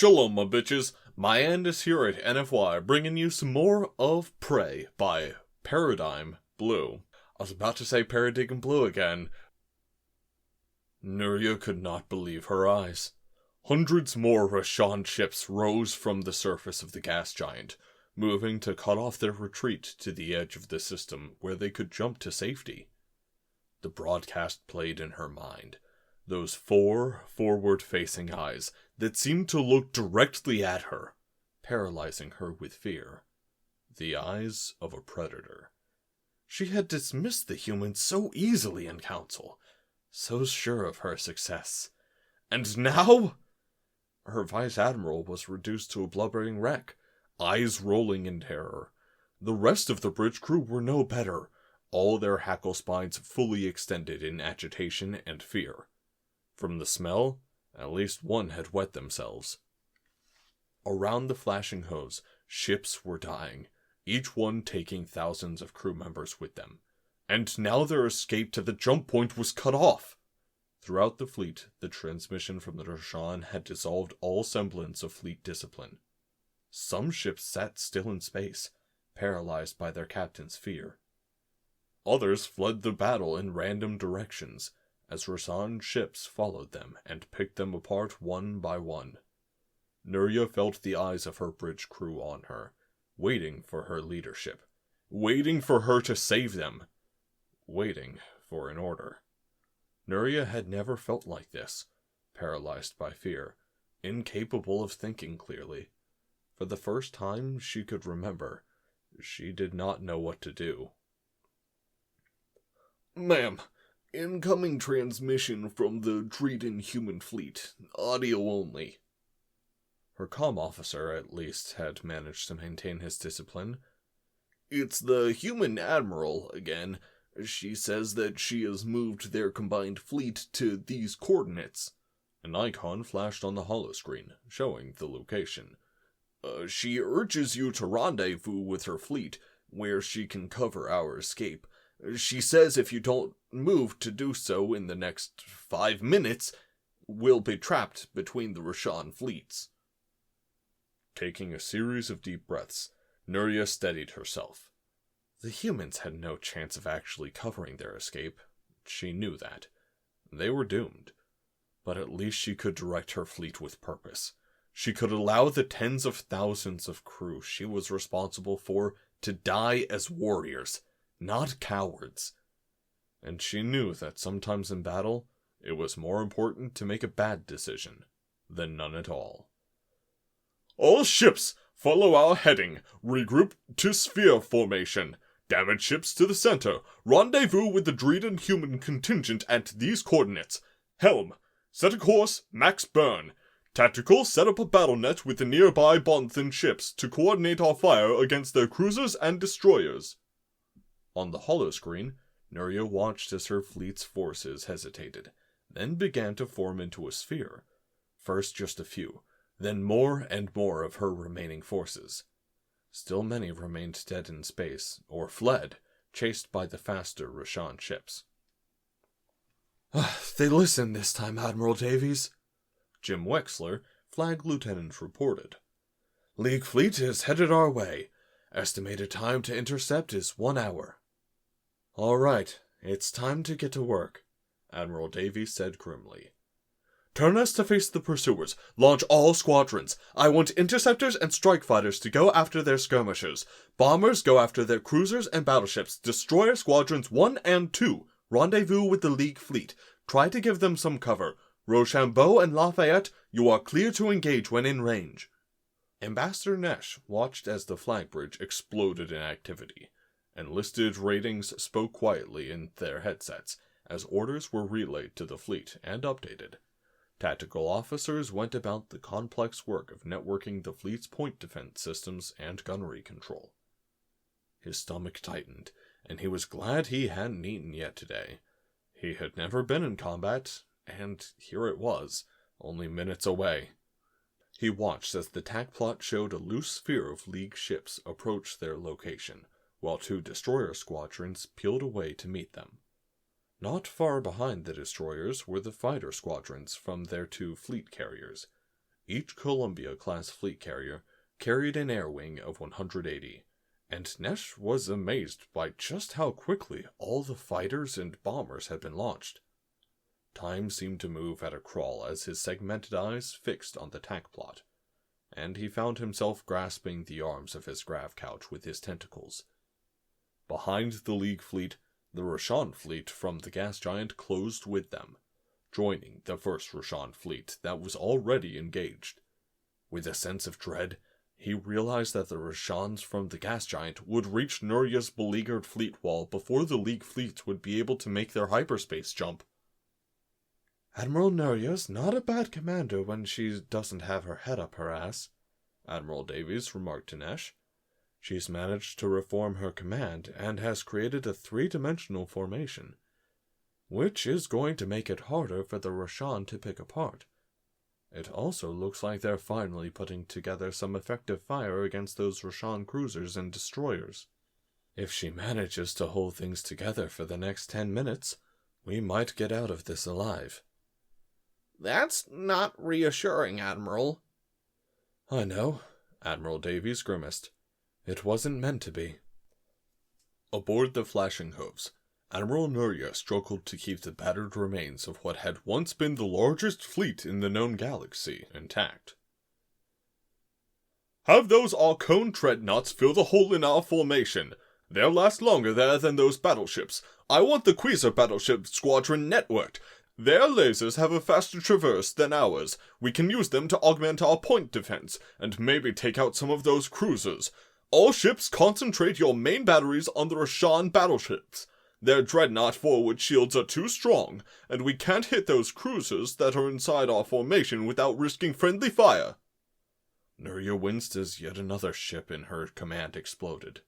Shalom, my bitches. My end is here at NFY, bringing you some more of Prey by Paradigm Blue. I was about to say Paradigm Blue again. Nuria could not believe her eyes. Hundreds more Rashan ships rose from the surface of the gas giant, moving to cut off their retreat to the edge of the system where they could jump to safety. The broadcast played in her mind. Those 4 forward-facing eyes that seemed to look directly at her, paralyzing her with fear. The eyes of a predator. She had dismissed the humans so easily in council, so sure of her success. And now? Her vice admiral was reduced to a blubbering wreck, eyes rolling in terror. The rest of the bridge crew were no better, all their hackle spines fully extended in agitation and fear. From the smell, at least one had wet themselves. Around the flashing hose, ships were dying, each one taking thousands of crew members with them. And now their escape to the jump point was cut off. Throughout the fleet, the transmission from the Rashan had dissolved all semblance of fleet discipline. Some ships sat still in space, paralyzed by their captain's fear. Others fled the battle in random directions, as Rashan ships followed them and picked them apart one by one. Nuria felt the eyes of her bridge crew on her, waiting for her leadership, waiting for her to save them, waiting for an order. Nuria had never felt like this, paralyzed by fear, incapable of thinking clearly. For the first time she could remember, she did not know what to do. "Ma'am, incoming transmission from the Terran human fleet. Audio only." Her comm officer, at least, had managed to maintain his discipline. "It's the human admiral, again. She says that she has moved their combined fleet to these coordinates." An icon flashed on the holoscreen, showing the location. She urges you to rendezvous with her fleet, where she can cover our escape. She says if you don't move to do so in the next 5 minutes, we'll be trapped between the Rashan fleets." Taking a series of deep breaths, Nuria steadied herself. The humans had no chance of actually covering their escape. She knew that. They were doomed. But at least she could direct her fleet with purpose. She could allow the tens of thousands of crew she was responsible for to die as warriors, not cowards. And she knew that sometimes in battle, it was more important to make a bad decision than none at all. "All ships, follow our heading. Regroup to sphere formation. Damaged ships to the center. Rendezvous with the Terran human contingent at these coordinates. Helm, set a course, max burn. Tactical, set up a battle net with the nearby Bonthan ships to coordinate our fire against their cruisers and destroyers." On the holoscreen, Nuria watched as her fleet's forces hesitated, then began to form into a sphere. First just a few, then more and more of her remaining forces. Still many remained dead in space, or fled, chased by the faster Rashan ships. "They listened this time, Admiral Davies," Jim Wexler, Flag Lieutenant, reported. "League fleet is headed our way. Estimated time to intercept is 1 hour. "All right, it's time to get to work," Admiral Davies said grimly. "Turn us to face the pursuers. Launch all squadrons. I want interceptors and strike fighters to go after their skirmishers. Bombers go after their cruisers and battleships. Destroyer squadrons 1 and 2. Rendezvous with the League fleet. Try to give them some cover. Rochambeau and Lafayette, you are clear to engage when in range." Ambassador Nesh watched as the flag bridge exploded in activity. Enlisted ratings spoke quietly in their headsets as orders were relayed to the fleet and updated. Tactical officers went about the complex work of networking the fleet's point defense systems and gunnery control. His stomach tightened, and he was glad he hadn't eaten yet today. He had never been in combat, and here it was, only minutes away. He watched as the TAC plot showed a loose sphere of League ships approach their location, while 2 destroyer squadrons peeled away to meet them. Not far behind the destroyers were the fighter squadrons from their 2 fleet carriers. Each Columbia-class fleet carrier carried an air wing of 180, and Nesh was amazed by just how quickly all the fighters and bombers had been launched. Time seemed to move at a crawl as his segmented eyes fixed on the tack plot, and he found himself grasping the arms of his grav couch with his tentacles. Behind the League fleet, the Rashan fleet from the gas giant closed with them, joining the first Rashan fleet that was already engaged. With a sense of dread, he realized that the Rashans from the gas giant would reach Nurya's beleaguered fleet wall before the League fleet would be able to make their hyperspace jump. Admiral Nurya's not a bad commander when she doesn't have her head up her ass, Admiral Davies remarked to Nesh. She's managed to reform her command and has created a 3-dimensional formation, which is going to make it harder for the Rashan to pick apart. It also looks like they're finally putting together some effective fire against those Rashan cruisers and destroyers. If she manages to hold things together for the next 10 minutes, we might get out of this alive. That's not reassuring, Admiral. I know, Admiral Davies grimaced. It wasn't meant to be. Aboard the Flashing Hooves, Admiral Nurya struggled to keep the battered remains of what had once been the largest fleet in the known galaxy intact. Have those Arcone dreadnoughts fill the hole in our formation. They'll last longer there than those battleships. I want the Quasar battleship squadron networked. Their lasers have a faster traverse than ours. We can use them to augment our point defense, and maybe take out some of those cruisers. All ships concentrate your main batteries on the Rashan battleships. Their dreadnought forward shields are too strong, and we can't hit those cruisers that are inside our formation without risking friendly fire. Nurya winced as yet another ship in her command exploded.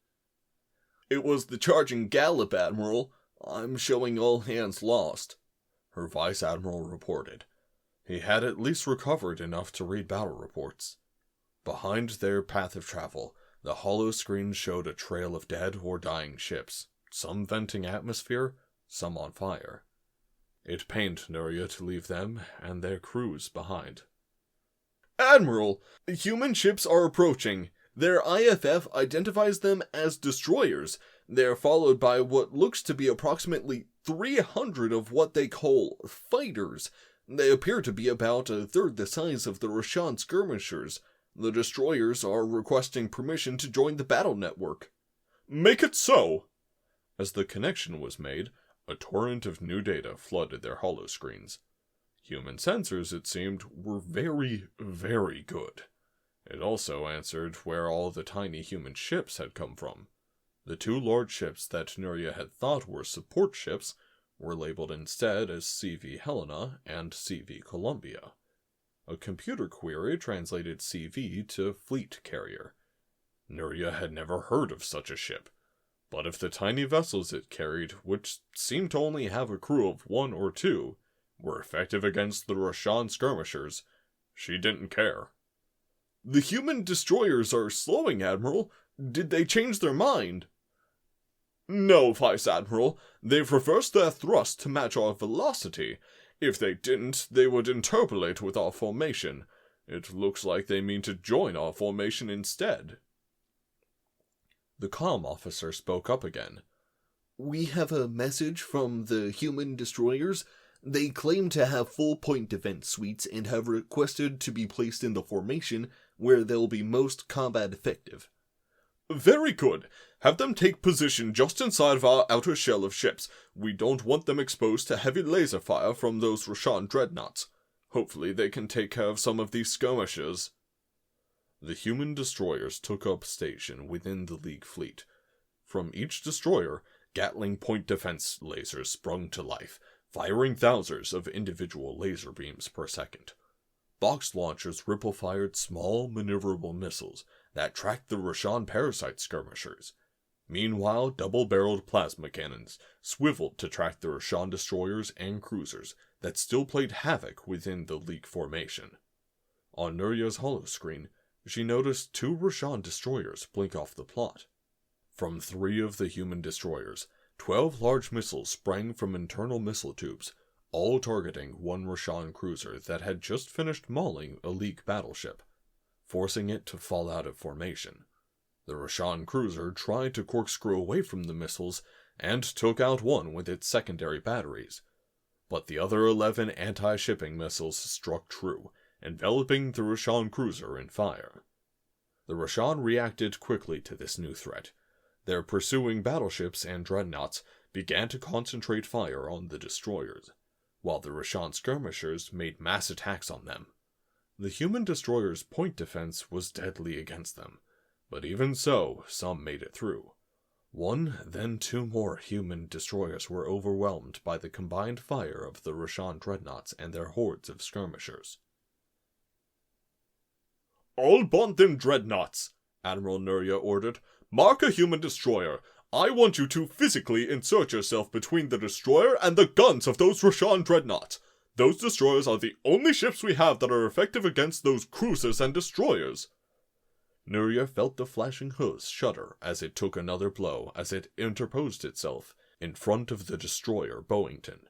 It was the charging Gallop, Admiral. I'm showing all hands lost, her Vice Admiral reported. He had at least recovered enough to read battle reports. Behind their path of travel, the hollow screen showed a trail of dead or dying ships, some venting atmosphere, some on fire. It pained Nurya to leave them and their crews behind. Admiral, human ships are approaching. Their IFF identifies them as destroyers. They're followed by what looks to be approximately 300 of what they call fighters. They appear to be about a third the size of the Rashan skirmishers. The destroyers are requesting permission to join the battle network. Make it so! As the connection was made, a torrent of new data flooded their holoscreens. Human sensors, it seemed, were very, very good. It also answered where all the tiny human ships had come from. The 2 large ships that Nurya had thought were support ships were labeled instead as CV Helena and CV Columbia. A computer query translated CV to fleet carrier. Nurya had never heard of such a ship, but if the tiny vessels it carried, which seemed to only have a crew of 1 or 2, were effective against the Rashan skirmishers, she didn't care. The human destroyers are slowing, Admiral. Did they change their mind? No, Vice Admiral. They've reversed their thrust to match our velocity. If they didn't, they would interpolate with our formation. It looks like they mean to join our formation instead. The comm officer spoke up again. We have a message from the human destroyers. They claim to have full point defense suites and have requested to be placed in the formation where they'll be most combat effective. Very good. Have them take position just inside of our outer shell of ships. We don't want them exposed to heavy laser fire from those Rashan dreadnoughts. Hopefully they can take care of some of these skirmishers. The human destroyers took up station within the League fleet. From each destroyer, Gatling point defense lasers sprung to life, firing thousands of individual laser beams per second. Box launchers ripple-fired small, maneuverable missiles that tracked the Rashan parasite skirmishers. Meanwhile, double-barreled plasma cannons swiveled to track the Rashan destroyers and cruisers that still played havoc within the League formation. On Nurya's holoscreen, she noticed 2 Rashan destroyers blink off the plot. From 3 of the human destroyers, 12 large missiles sprang from internal missile tubes, all targeting one Rashan cruiser that had just finished mauling a League battleship, forcing it to fall out of formation. The Rashan cruiser tried to corkscrew away from the missiles and took out one with its secondary batteries, but the other 11 anti-shipping missiles struck true, enveloping the Rashan cruiser in fire. The Rashan reacted quickly to this new threat. Their pursuing battleships and dreadnoughts began to concentrate fire on the destroyers, while the Rashan skirmishers made mass attacks on them. The human destroyers' point defense was deadly against them, but even so, some made it through. One, then 2 more human destroyers were overwhelmed by the combined fire of the Rashan dreadnoughts and their hordes of skirmishers. "All Bondin dreadnoughts," Admiral Nuria ordered, "mark a human destroyer. I want you to physically insert yourself between the destroyer and the guns of those Rashan dreadnoughts. Those destroyers are the only ships we have that are effective against those cruisers and destroyers." Nuria felt the flashing hooves shudder as it took another blow as it interposed itself in front of the destroyer Boeington.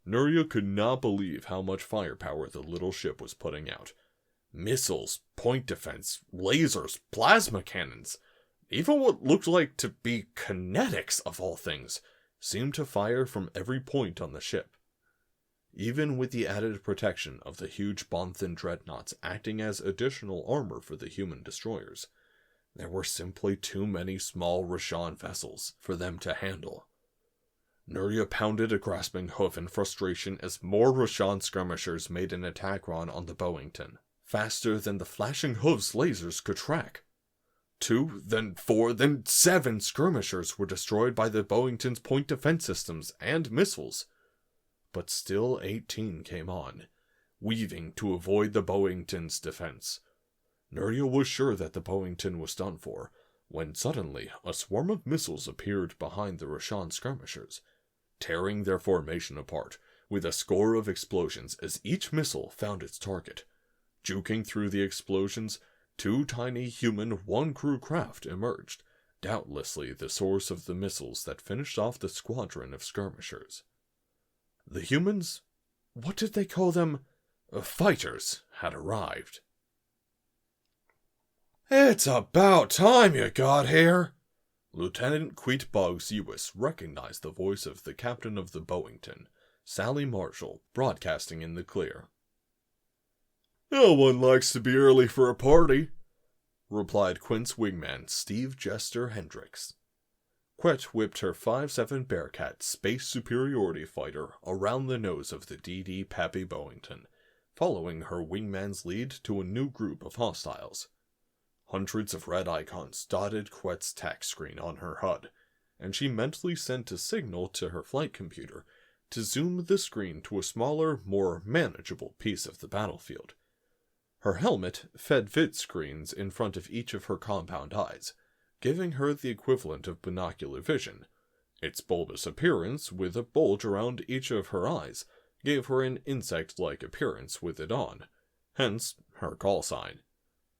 Nuria could not believe how much firepower the little ship was putting out. Missiles, point defense, lasers, plasma cannons, even what looked like to be kinetics of all things, seemed to fire from every point on the ship. Even with the added protection of the huge Bonthan dreadnoughts acting as additional armor for the human destroyers, there were simply too many small Rashan vessels for them to handle. Nuria pounded a grasping hoof in frustration as more Rashan skirmishers made an attack run on the Boeington, faster than the flashing hooves lasers could track. 2, then 4, then 7 skirmishers were destroyed by the Boeington's point defense systems and missiles. But still 18 came on, weaving to avoid the Boeington's defense. Nuria was sure that the Boeington was done for, when suddenly a swarm of missiles appeared behind the Rashan skirmishers, tearing their formation apart, with a score of explosions as each missile found its target. Juking through the explosions, 2 tiny human one-crew craft emerged, doubtlessly the source of the missiles that finished off the squadron of skirmishers. The humans, what did they call them? Fighters, had arrived. "It's about time you got here!" Lieutenant Queet Boggs Ewis recognized the voice of the captain of the Boeington, Sally Marshall, broadcasting in the clear. "No one likes to be early for a party," replied Quint's wingman, Steve Jester Hendricks. Quet whipped her 5.7 Bearcat space superiority fighter around the nose of the DD Pappy Boeington, following her wingman's lead to a new group of hostiles. Hundreds of red icons dotted Quet's tack screen on her HUD, and she mentally sent a signal to her flight computer to zoom the screen to a smaller, more manageable piece of the battlefield. Her helmet fed vid screens in front of each of her compound eyes, giving her the equivalent of binocular vision. Its bulbous appearance, with a bulge around each of her eyes, gave her an insect-like appearance with it on, hence her call sign.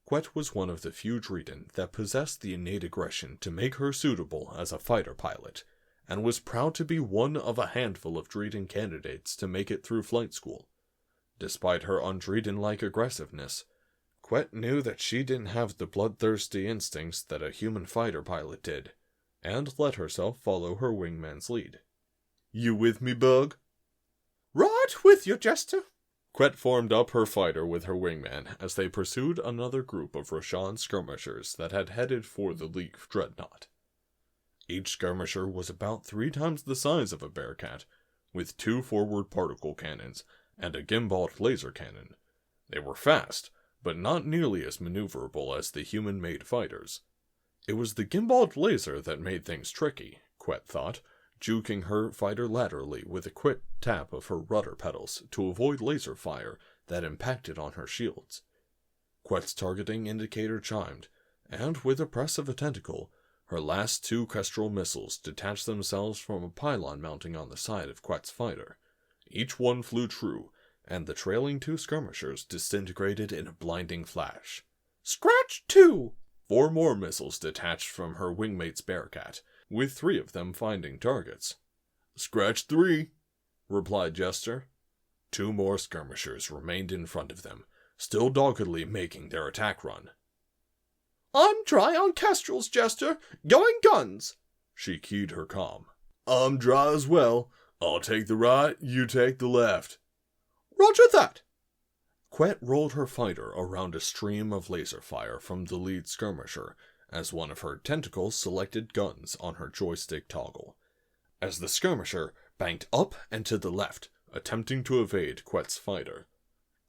Quet was one of the few Dreden that possessed the innate aggression to make her suitable as a fighter pilot, and was proud to be one of a handful of Dreden candidates to make it through flight school. Despite her un-Dreden-like aggressiveness, Quet knew that she didn't have the bloodthirsty instincts that a human fighter pilot did, and let herself follow her wingman's lead. "You with me, Bug?" "Right with you, Jester." Quet formed up her fighter with her wingman as they pursued another group of Rashan skirmishers that had headed for the League dreadnought. Each skirmisher was about 3 times the size of a Bearcat, with 2 forward particle cannons and a gimbaled laser cannon. They were fast, but not nearly as maneuverable as the human-made fighters. It was the gimbaled laser that made things tricky, Quet thought, juking her fighter laterally with a quick tap of her rudder pedals to avoid laser fire that impacted on her shields. Quet's targeting indicator chimed, and with a press of a tentacle, her last 2 Kestrel missiles detached themselves from a pylon mounting on the side of Quet's fighter. Each one flew true, and the trailing 2 skirmishers disintegrated in a blinding flash. "Scratch 2! 4 more missiles detached from her wingmate's Bearcat, with 3 of them finding targets. "Scratch 3! replied Jester. 2 more skirmishers remained in front of them, still doggedly making their attack run. I'm dry on kestrels, Jester. Going guns. She keyed her comm. I'm dry as well. I'll take the right, you take the left. Roger that. Quet rolled her fighter around a stream of laser fire from the lead skirmisher as one of her tentacles selected guns on her joystick toggle. As the skirmisher banked up and to the left, attempting to evade Quet's fighter,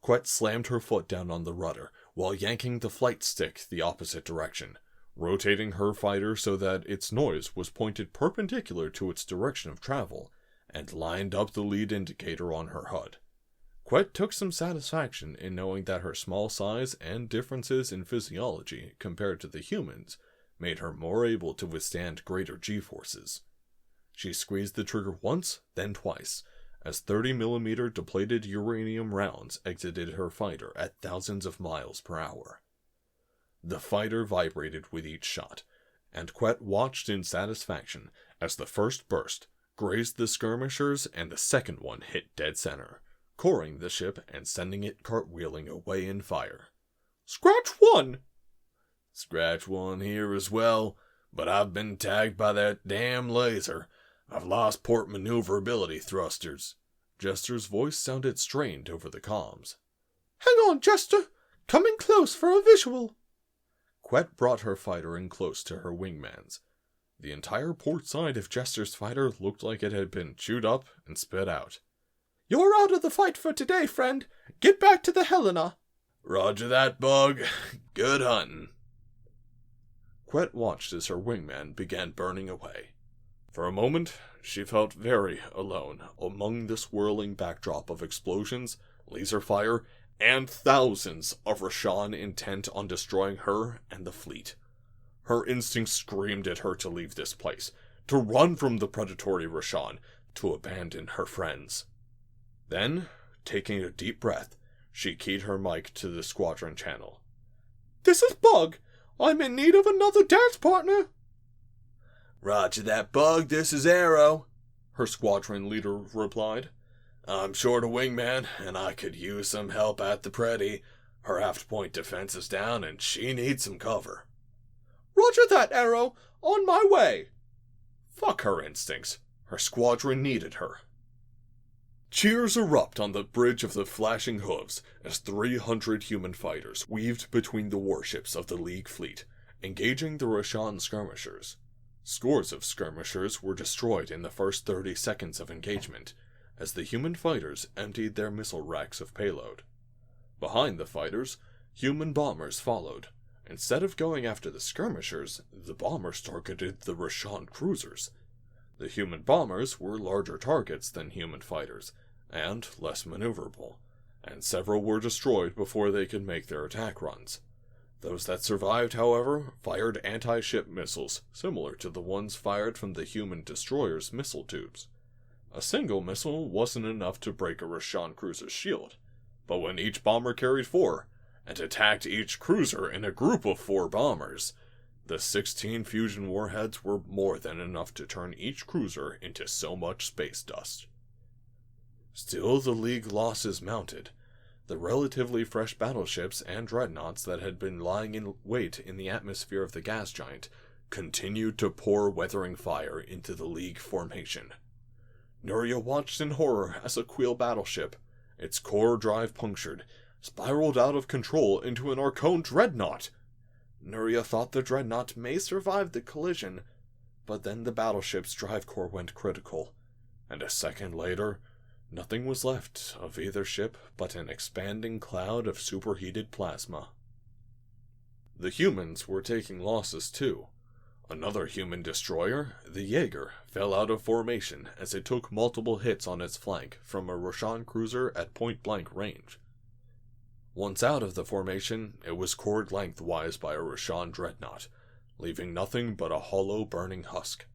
Quet slammed her foot down on the rudder while yanking the flight stick the opposite direction, rotating her fighter so that its nose was pointed perpendicular to its direction of travel, and lined up the lead indicator on her HUD. Quet took some satisfaction in knowing that her small size and differences in physiology compared to the humans made her more able to withstand greater G-forces. She squeezed the trigger once, then twice, as 30mm depleted uranium rounds exited her fighter at thousands of miles per hour. The fighter vibrated with each shot, and Quet watched in satisfaction as the first burst grazed the skirmishers and the second one hit dead center, coring the ship and sending it cartwheeling away in fire. Scratch 1! Scratch 1 here as well, but I've been tagged by that damn laser. I've lost port maneuverability thrusters. Jester's voice sounded strained over the comms. Hang on, Jester. Coming close for a visual. Quet brought her fighter in close to her wingman's. The entire port side of Jester's fighter looked like it had been chewed up and spit out. You're out of the fight for today, friend. Get back to the Helena. Roger that, Bug. Good hunting. Quet watched as her wingman began burning away. For a moment, she felt very alone among the swirling backdrop of explosions, laser fire, and thousands of Rashan intent on destroying her and the fleet. Her instincts screamed at her to leave this place, to run from the predatory Rashan, to abandon her friends. Then, taking a deep breath, she keyed her mic to the squadron channel. This is Bug. I'm in need of another dance partner. Roger that, Bug. This is Arrow, her squadron leader replied. I'm short a wingman, and I could use some help at the Pretty. Her aft-point defense is down, and she needs some cover. Roger that, Arrow. On my way. Fuck her instincts. Her squadron needed her. Cheers erupt on the bridge of the flashing hooves as 300 human fighters weaved between the warships of the League fleet, engaging the Rashan skirmishers. Scores of skirmishers were destroyed in the first 30 seconds of engagement, as the human fighters emptied their missile racks of payload. Behind the fighters, human bombers followed. Instead of going after the skirmishers, the bombers targeted the Rashan cruisers. The human bombers were larger targets than human fighters, and less maneuverable, and several were destroyed before they could make their attack runs. Those that survived, however, fired anti-ship missiles, similar to the ones fired from the human destroyer's missile tubes. A single missile wasn't enough to break a Rashan cruiser's shield, but when each bomber carried 4, and attacked each cruiser in a group of 4 bombers, the 16 fusion warheads were more than enough to turn each cruiser into so much space dust. Still, the League losses mounted. The relatively fresh battleships and dreadnoughts that had been lying in wait in the atmosphere of the gas giant continued to pour weathering fire into the League formation. Nuria watched in horror as a Queel battleship, its core drive punctured, spiraled out of control into an Archon dreadnought. Nuria thought the dreadnought may survive the collision, but then the battleship's drive core went critical, and a second later, nothing was left of either ship but an expanding cloud of superheated plasma. The humans were taking losses too. Another human destroyer, the Jaeger, fell out of formation as it took multiple hits on its flank from a Rashan cruiser at point-blank range. Once out of the formation, it was cored lengthwise by a Rashan dreadnought, leaving nothing but a hollow burning husk.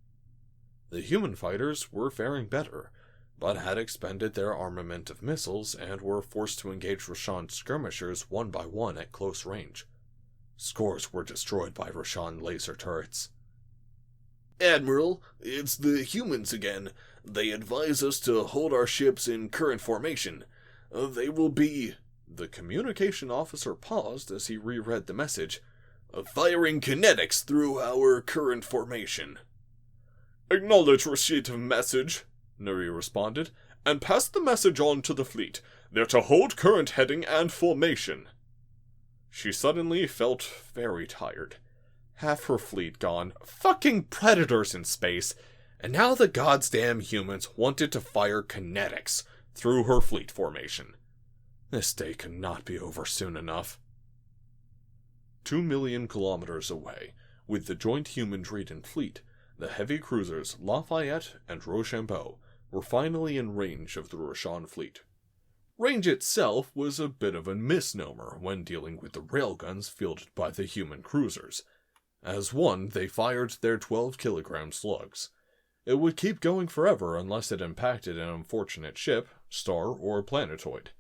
The human fighters were faring better, but had expended their armament of missiles and were forced to engage Rashan skirmishers one by one at close range. Scores were destroyed by Rashan laser turrets. Admiral, it's the humans again. They advise us to hold our ships in current formation. They will be... The communication officer paused as he reread the message. Firing kinetics through our current formation. Acknowledge receipt of message, Nuri responded, and pass the message on to the fleet. They're to hold current heading and formation. She suddenly felt very tired. Half her fleet gone, fucking predators in space, and now the goddamn humans wanted to fire kinetics through her fleet formation. This day could not be over soon enough. 2 million kilometers away, with the joint human-Dreeden fleet, the heavy cruisers Lafayette and Rochambeau were finally in range of the Roshan fleet. Range itself was a bit of a misnomer when dealing with the railguns fielded by the human cruisers. As one, they fired their 12-kilogram slugs. It would keep going forever unless it impacted an unfortunate ship, star, or planetoid.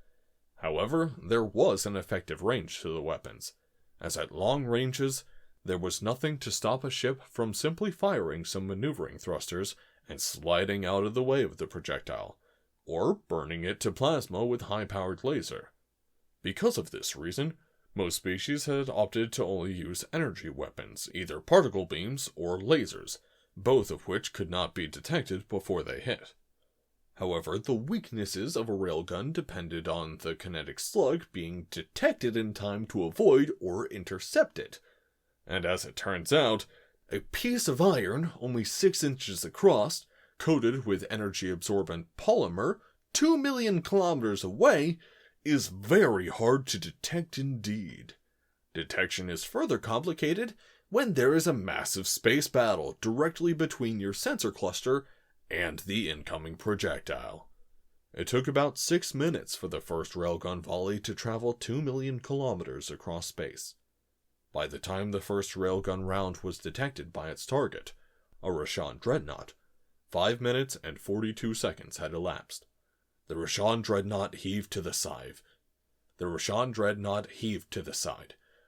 However, there was an effective range to the weapons, as at long ranges, there was nothing to stop a ship from simply firing some maneuvering thrusters and sliding out of the way of the projectile, or burning it to plasma with high-powered laser. Because of this reason, most species had opted to only use energy weapons, either particle beams or lasers, both of which could not be detected before they hit. However, the weaknesses of a railgun depended on the kinetic slug being detected in time to avoid or intercept it. And as it turns out, a piece of iron only 6 inches across, coated with energy-absorbent polymer, 2 million kilometers away, is very hard to detect indeed. Detection is further complicated when there is a massive space battle directly between your sensor cluster and the incoming projectile. It took about 6 minutes for the first railgun volley to travel 2 million kilometers across space. By the time the first railgun round was detected by its target, a Roshan dreadnought, 5 minutes and 42 seconds had elapsed. The Roshan dreadnought heaved to the side.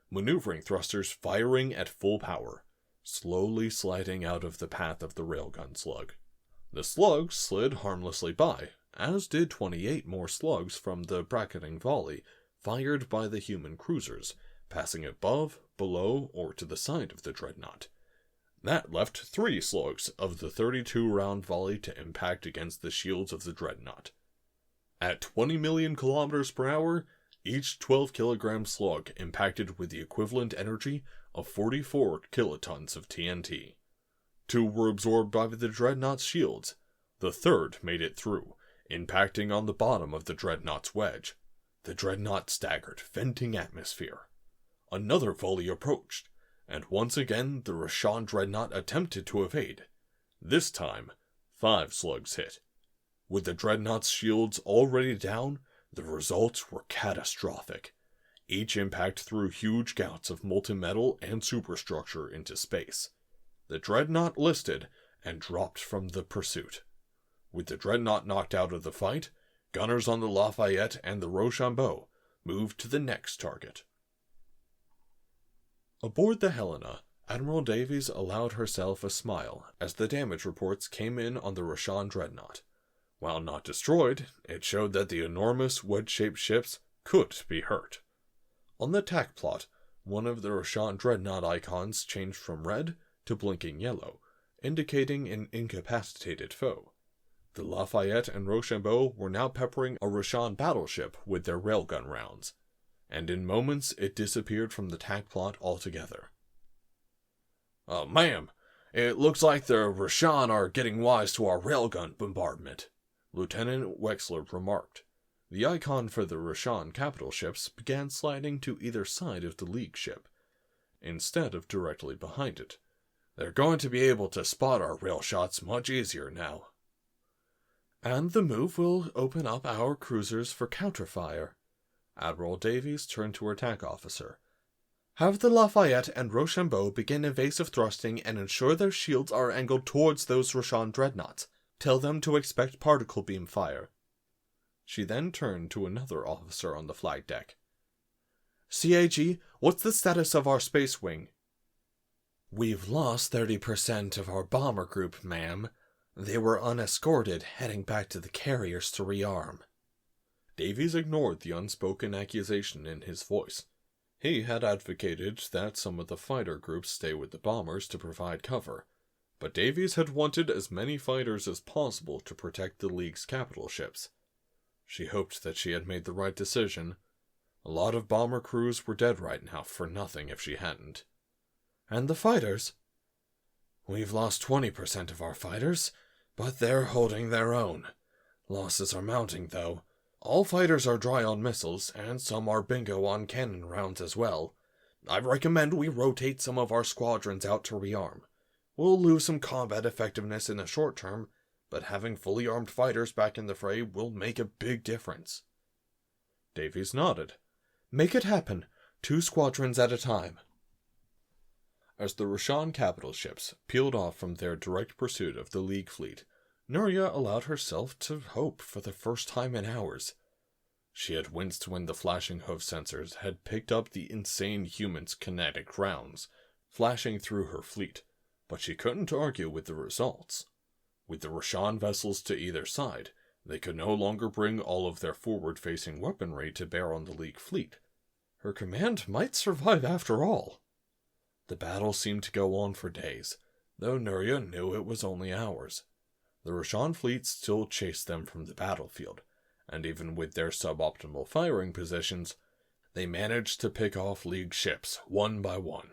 Maneuvering thrusters firing at full power, slowly sliding out of the path of the railgun slug. The slug slid harmlessly by, as did 28 more slugs from the bracketing volley fired by the human cruisers, passing above, below, or to the side of the dreadnought. That left 3 slugs of the 32-round volley to impact against the shields of the dreadnought. At 20 million kilometers per hour, each 12-kilogram slug impacted with the equivalent energy of 44 kilotons of TNT. 2 were absorbed by the dreadnought's shields. The third made it through, impacting on the bottom of the dreadnought's wedge. The dreadnought staggered, venting atmosphere. Another volley approached, and once again the Roshan dreadnought attempted to evade. This time, 5 slugs hit. With the dreadnought's shields already down, the results were catastrophic. Each impact threw huge gouts of molten metal and superstructure into space. The dreadnought listed and dropped from the pursuit. With the dreadnought knocked out of the fight, gunners on the Lafayette and the Rochambeau moved to the next target. Aboard the Helena, Admiral Davies allowed herself a smile as the damage reports came in on the Roshan dreadnought. While not destroyed, it showed that the enormous wedge-shaped ships could be hurt. On the tack plot, one of the Roshan dreadnought icons changed from red to blinking yellow, indicating an incapacitated foe. The Lafayette and Rochambeau were now peppering a Roshan battleship with their railgun rounds, and in moments it disappeared from the tack plot altogether. Ma'am, it looks like the Roshan are getting wise to our railgun bombardment, Lieutenant Wexler remarked. The icon for the Roshan capital ships began sliding to either side of the League ship, instead of directly behind it. They're going to be able to spot our rail shots much easier now. And the move will open up our cruisers for counterfire. Admiral Davies turned to her attack officer. Have the Lafayette and Rochambeau begin evasive thrusting and ensure their shields are angled towards those Roshan dreadnoughts. Tell them to expect particle beam fire. She then turned to another officer on the flag deck. CAG, what's the status of our space wing? We've lost 30% of our bomber group, ma'am. They were unescorted, heading back to the carriers to rearm. Davies ignored the unspoken accusation in his voice. He had advocated that some of the fighter groups stay with the bombers to provide cover, but Davies had wanted as many fighters as possible to protect the League's capital ships. She hoped that she had made the right decision. A lot of bomber crews were dead right now for nothing if she hadn't. And the fighters? We've lost 20% of our fighters, but they're holding their own. Losses are mounting, though. All fighters are dry on missiles, and some are bingo on cannon rounds as well. I recommend we rotate some of our squadrons out to rearm. We'll lose some combat effectiveness in the short term, but having fully armed fighters back in the fray will make a big difference. Davies nodded. Make it happen. 2 squadrons at a time. As the Rashan capital ships peeled off from their direct pursuit of the League fleet, Nuria allowed herself to hope for the first time in hours. She had winced when the flashing hoof sensors had picked up the insane human's kinetic rounds, flashing through her fleet, but she couldn't argue with the results. With the Rashan vessels to either side, they could no longer bring all of their forward-facing weaponry to bear on the League fleet. Her command might survive after all. The battle seemed to go on for days, though Nuria knew it was only hours. The Rashan fleet still chased them from the battlefield, and even with their suboptimal firing positions, they managed to pick off League ships one by one.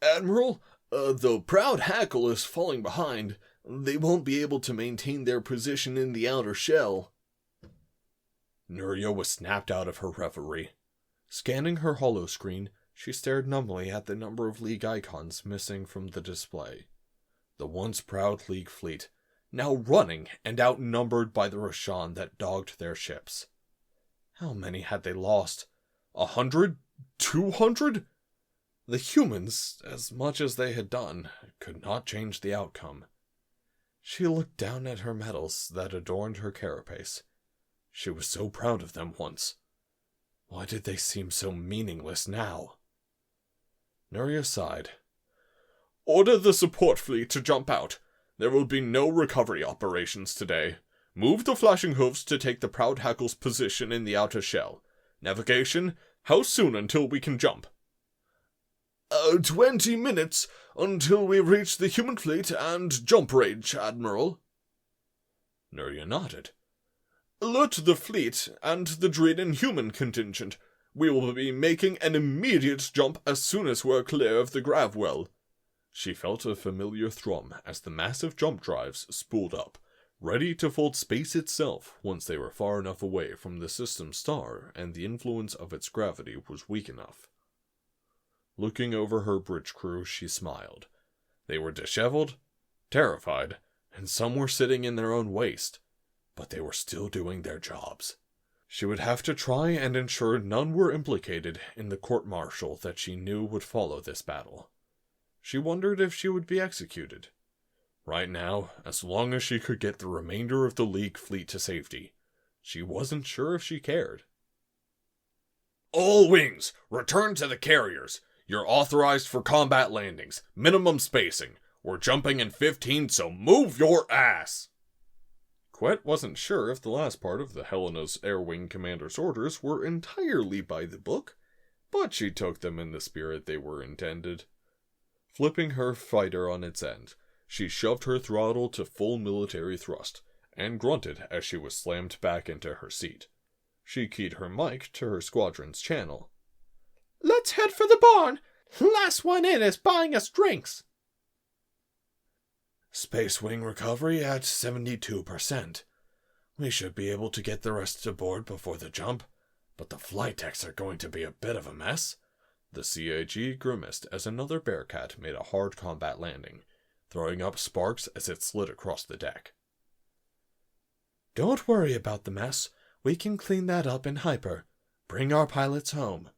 Admiral, the Proud Hackle is falling behind. They won't be able to maintain their position in the outer shell. Nuria was snapped out of her reverie. Scanning her holoscreen, she stared numbly at the number of League icons missing from the display. The once proud League fleet, now running and outnumbered by the Rashan that dogged their ships. How many had they lost? 100? 200? The humans, as much as they had done, could not change the outcome. She looked down at her medals that adorned her carapace. She was so proud of them once. Why did they seem so meaningless now? Nuria sighed. Order the support fleet to jump out. There will be no recovery operations today. Move the flashing hooves to take the Proud Hackle's position in the outer shell. Navigation, how soon until we can jump? 20 minutes until we reach the human fleet and jump range, Admiral. Nuria nodded. Alert the fleet and the Dreden human contingent. We will be making an immediate jump as soon as we're clear of the gravwell. She felt a familiar thrum as the massive jump drives spooled up, ready to fold space itself once they were far enough away from the system's star and the influence of its gravity was weak enough. Looking over her bridge crew, she smiled. They were disheveled, terrified, and some were sitting in their own waste, but they were still doing their jobs. She would have to try and ensure none were implicated in the court-martial that she knew would follow this battle. She wondered if she would be executed. Right now, as long as she could get the remainder of the League fleet to safety, she wasn't sure if she cared. All wings, return to the carriers. You're authorized for combat landings. Minimum spacing. We're jumping in 15, so move your ass! Quet wasn't sure if the last part of the Helena's Air Wing Commander's orders were entirely by the book, but she took them in the spirit they were intended. Flipping her fighter on its end, she shoved her throttle to full military thrust, and grunted as she was slammed back into her seat. She keyed her mic to her squadron's channel. Let's head for the barn! Last one in is buying us drinks! Space wing recovery at 72%. We should be able to get the rest aboard before the jump, but the flight decks are going to be a bit of a mess. The CAG grimaced as another Bearcat made a hard combat landing, throwing up sparks as it slid across the deck. Don't worry about the mess. We can clean that up in hyper. Bring our pilots home.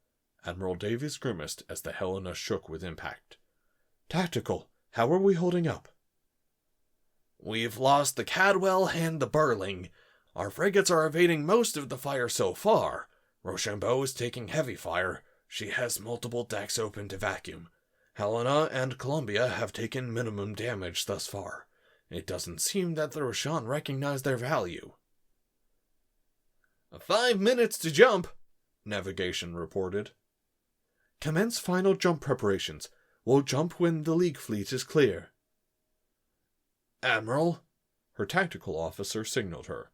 Admiral Davies grimaced as the Helena shook with impact. Tactical, how are we holding up? We've lost the Cadwell and the Burling. Our frigates are evading most of the fire so far. Rochambeau is taking heavy fire. She has multiple decks open to vacuum. Helena and Columbia have taken minimum damage thus far. It doesn't seem that the Rashan recognize their value. 5 minutes to jump, Navigation reported. Commence final jump preparations. We'll jump when the League fleet is clear. Admiral, her tactical officer signaled her.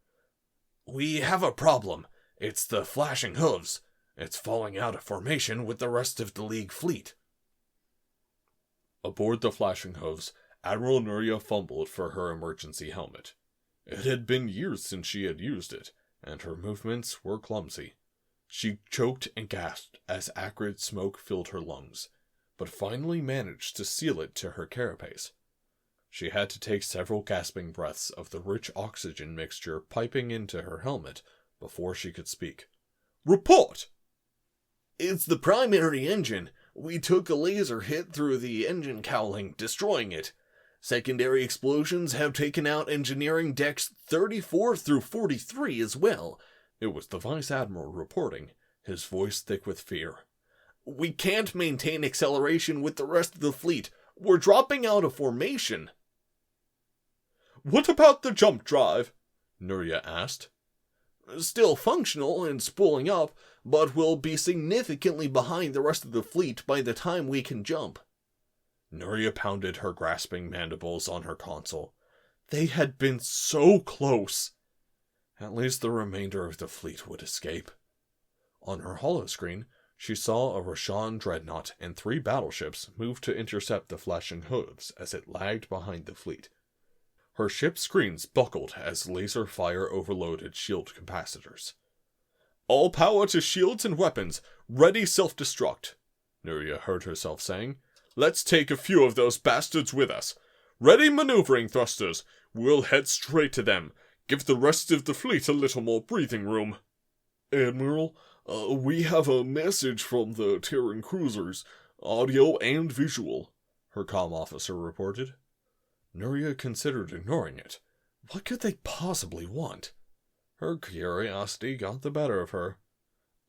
We have a problem. It's the flashing hooves. It's falling out of formation with the rest of the League fleet. Aboard the flashing hooves, Admiral Nuria fumbled for her emergency helmet. It had been years since she had used it, and her movements were clumsy. She choked and gasped as acrid smoke filled her lungs, but finally managed to seal it to her carapace. She had to take several gasping breaths of the rich oxygen mixture piping into her helmet before she could speak. Report! It's the primary engine. We took a laser hit through the engine cowling, destroying it. Secondary explosions have taken out engineering decks 34 through 43 as well. It was the Vice Admiral reporting, his voice thick with fear. We can't maintain acceleration with the rest of the fleet. We're dropping out of formation. What about the jump drive? Nuria asked. Still functional and spooling up, but will be significantly behind the rest of the fleet by the time we can jump. Nuria pounded her grasping mandibles on her console. They had been so close. At least the remainder of the fleet would escape. On her holoscreen, she saw a Rashan dreadnought and 3 battleships move to intercept the flashing hooves as it lagged behind the fleet. Her ship's screens buckled as laser fire overloaded shield capacitors. All power to shields and weapons, ready self-destruct, Nuria heard herself saying. Let's take a few of those bastards with us. Ready maneuvering thrusters. We'll head straight to them. Give the rest of the fleet a little more breathing room. Admiral, we have a message from the Terran cruisers, audio and visual, her comm officer reported. Nuria considered ignoring it. What could they possibly want? Her curiosity got the better of her.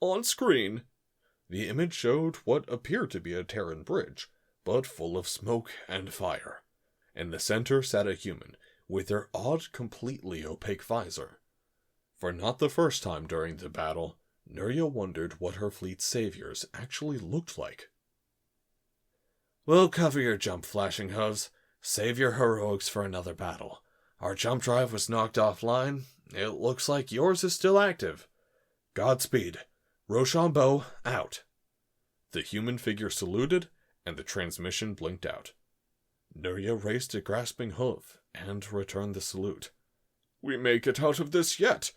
On screen, the image showed what appeared to be a Terran bridge, but full of smoke and fire. In the center sat a human, with their odd, completely opaque visor. For not the first time during the battle, Nuria wondered what her fleet's saviors actually looked like. We'll cover your jump, flashing hooves. Save your heroics for another battle. Our jump drive was knocked offline. It looks like yours is still active. Godspeed. Rochambeau, out. The human figure saluted, and the transmission blinked out. Nuria raised a grasping hoof and returned the salute. We may get out of this yet.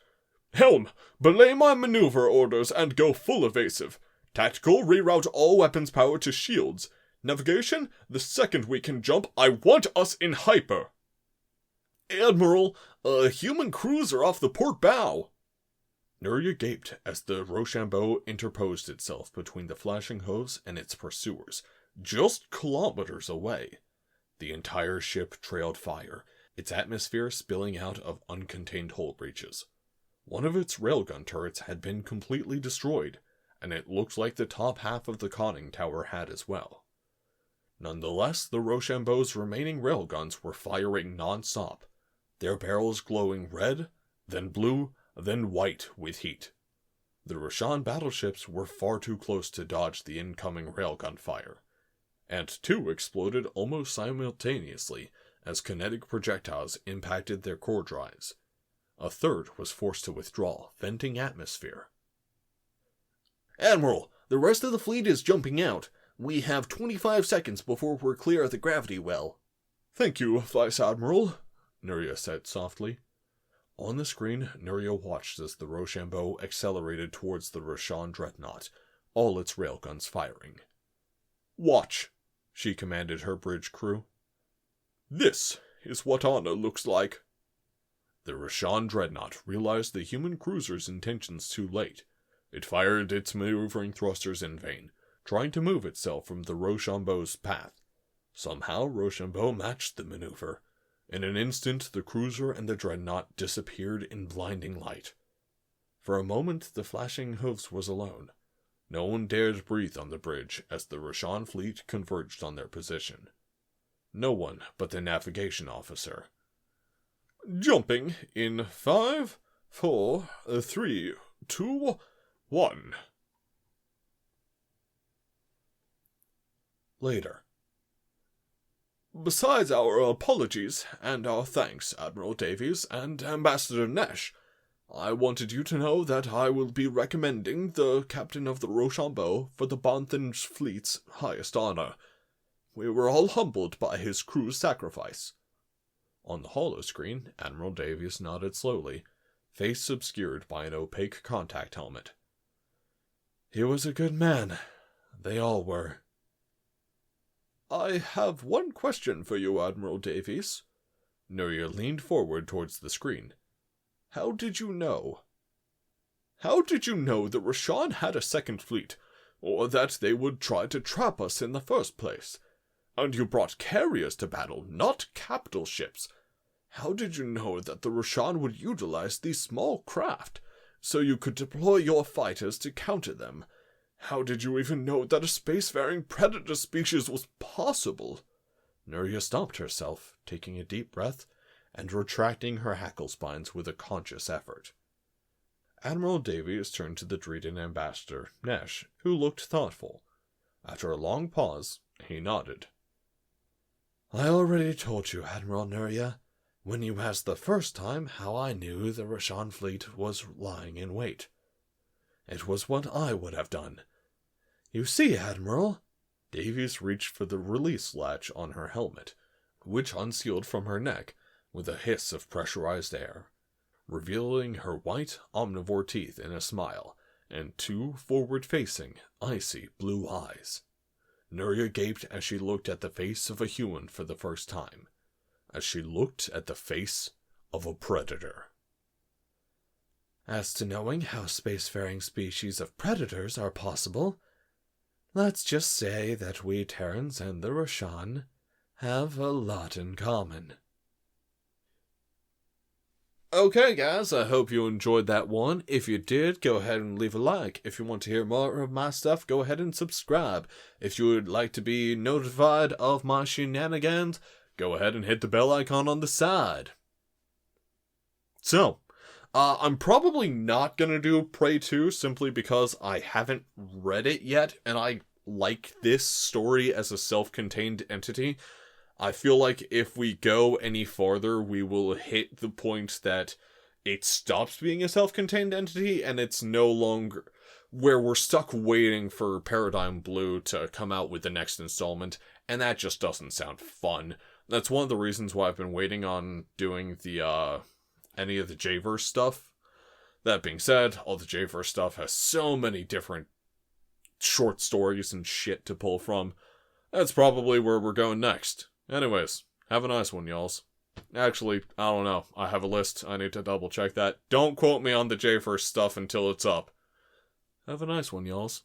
Helm, belay my maneuver orders and go full evasive. Tactical, reroute all weapons power to shields. Navigation, the second we can jump, I want us in hyper. Admiral, a human cruiser off the port bow. Nuria gaped as the Rochambeau interposed itself between the flashing hooves and its pursuers, just kilometers away. The entire ship trailed fire, its atmosphere spilling out of uncontained hull breaches. One of its railgun turrets had been completely destroyed, and it looked like the top half of the conning tower had as well. Nonetheless, the Rochambeau's remaining railguns were firing non-stop, their barrels glowing red, then blue, then white with heat. The Rashan battleships were far too close to dodge the incoming railgun fire, and 2 exploded almost simultaneously as kinetic projectiles impacted their core drives. A 3rd was forced to withdraw, venting atmosphere. Admiral, the rest of the fleet is jumping out. We have 25 seconds before we're clear of the gravity well. Thank you, Vice Admiral, Nuria said softly. On the screen, Nuria watched as the Rochambeau accelerated towards the Rashan dreadnought, all its railguns firing. Watch, she commanded her bridge crew. This is what honor looks like. The Rashan dreadnought realized the human cruiser's intentions too late. It fired its maneuvering thrusters in vain, trying to move itself from the Rochambeau's path. Somehow Rochambeau matched the maneuver. In an instant, the cruiser and the dreadnought disappeared in blinding light. For a moment, the flashing hooves was alone. No one dared breathe on the bridge as the Rashan fleet converged on their position. No one but the navigation officer. Jumping in 5, 4, 3, 2, 1. Later. Besides our apologies and our thanks, Admiral Davies and Ambassador Nesh, I wanted you to know that I will be recommending the captain of the Rochambeau for the Bonthan fleet's highest honor. We were all humbled by his crew's sacrifice. On the holoscreen, Admiral Davies nodded slowly, face obscured by an opaque contact helmet. He was a good man. They all were. I have one question for you, Admiral Davies. Nuria leaned forward towards the screen. How did you know? How did you know the Rashan had a second fleet, or that they would try to trap us in the first place? And you brought carriers to battle, not capital ships. How did you know that the Rashan would utilize these small craft, so you could deploy your fighters to counter them? How did you even know that a spacefaring predator species was possible? Nuria stopped herself, taking a deep breath, and retracting her hackle spines with a conscious effort. Admiral Davies turned to the Dreeden ambassador, Nesh, who looked thoughtful. After a long pause, he nodded. I already told you, Admiral Nuria, when you asked the first time how I knew the Rashan fleet was lying in wait. It was what I would have done. You see, Admiral, Davies reached for the release latch on her helmet, which unsealed from her neck with a hiss of pressurized air, revealing her white, omnivore teeth in a smile, and 2 forward-facing, icy blue eyes. Nuria gaped as she looked at the face of a human for the first time, as she looked at the face of a predator. As to knowing how spacefaring species of predators are possible, let's just say that we Terrans and the Rashan have a lot in common. Okay, guys, I hope you enjoyed that one. If you did, go ahead and leave a like. If you want to hear more of my stuff, go ahead and subscribe. If you would like to be notified of my shenanigans, go ahead and hit the bell icon on the side. So, I'm probably not going to do Prey 2 simply because I haven't read it yet, and I like this story as a self-contained entity. I feel like if we go any farther, we will hit the point that it stops being a self-contained entity, and it's no longer where we're stuck waiting for Paradigm Blue to come out with the next installment, and that just doesn't sound fun. That's one of the reasons why I've been waiting on doing the, any of the J-verse stuff. That being said, all the J-verse stuff has so many different short stories and shit to pull from. That's probably where we're going next. Anyways, have a nice one, y'alls. Actually, I don't know. I have a list. I need to double check that. Don't quote me on the J-verse stuff until it's up. Have a nice one, y'alls.